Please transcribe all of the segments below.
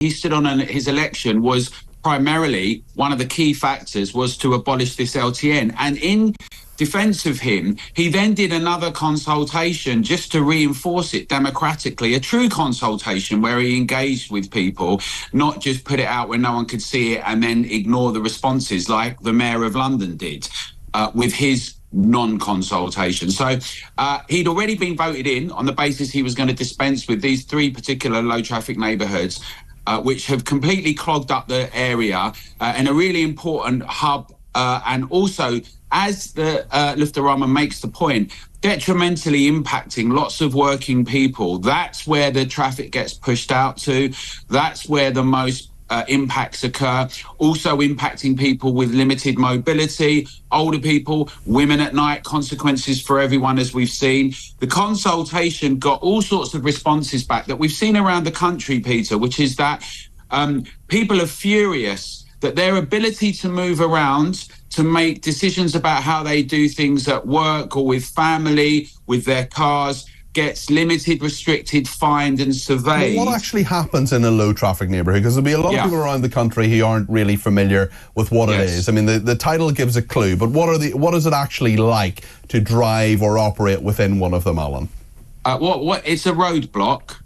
he stood on his election was primarily one of the key factors was to abolish this LTN. And in defence of him, he then did another consultation just to reinforce it democratically, a true consultation where he engaged with people, not just put it out when no one could see it and then ignore the responses like the Mayor of London did with his non-consultation. So he'd already been voted in on the basis he was going to dispense with these 3 particular low traffic neighbourhoods, which have completely clogged up the area and a really important hub. And also, as the Luftarama makes the point, detrimentally impacting lots of working people. That's where the traffic gets pushed out to. That's where the most impacts occur. Also impacting people with limited mobility, older people, women at night, consequences for everyone, as we've seen. The consultation got all sorts of responses back that we've seen around the country, Peter, which is that people are furious that their ability to move around, to make decisions about how they do things at work or with family, with their cars, gets limited, restricted, fined and surveyed. Well, what actually happens in a low traffic neighbourhood? Because there'll be a lot of people around the country who aren't really familiar with what it is. I mean, the title gives a clue, but what is it actually like to drive or operate within one of them, Alan? It's a roadblock.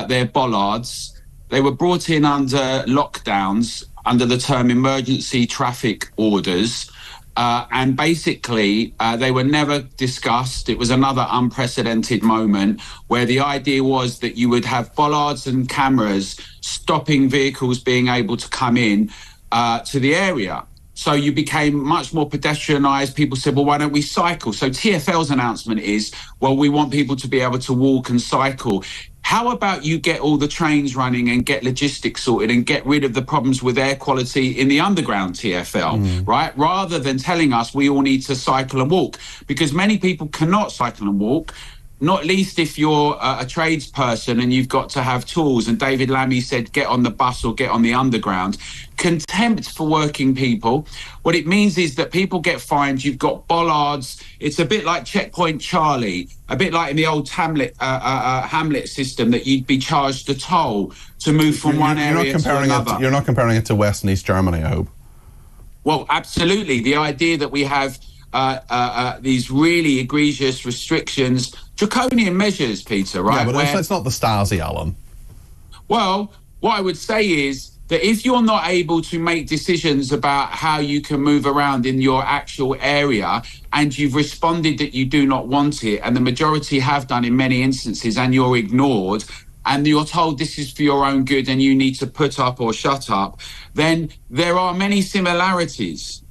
They're bollards. They were brought in under lockdowns, under the term emergency traffic orders. And basically, they were never discussed. It was another unprecedented moment where the idea was that you would have bollards and cameras stopping vehicles being able to come in to the area. So you became much more pedestrianised. People said, well, why don't we cycle? So TfL's announcement is, well, we want people to be able to walk and cycle. How about you get all the trains running and get logistics sorted and get rid of the problems with air quality in the underground TfL, right? Rather than telling us we all need to cycle and walk, because many people cannot cycle and walk, not least if you're a tradesperson and you've got to have tools. And David Lammy said, get on the bus or get on the underground. Contempt for working people. What it means is that people get fined. You've got bollards. It's a bit like Checkpoint Charlie, a bit like in the old Hamlet system, that you'd be charged a toll to move from one area to another. You're not comparing it to West and East Germany, I hope. Well, absolutely. The idea that we have these really egregious restrictions, draconian measures, Peter, right? Yeah, but it's not the Stasi, Alan. Well, what I would say is that if you're not able to make decisions about how you can move around in your actual area, and you've responded that you do not want it, and the majority have done in many instances, and you're ignored, and you're told this is for your own good and you need to put up or shut up, then there are many similarities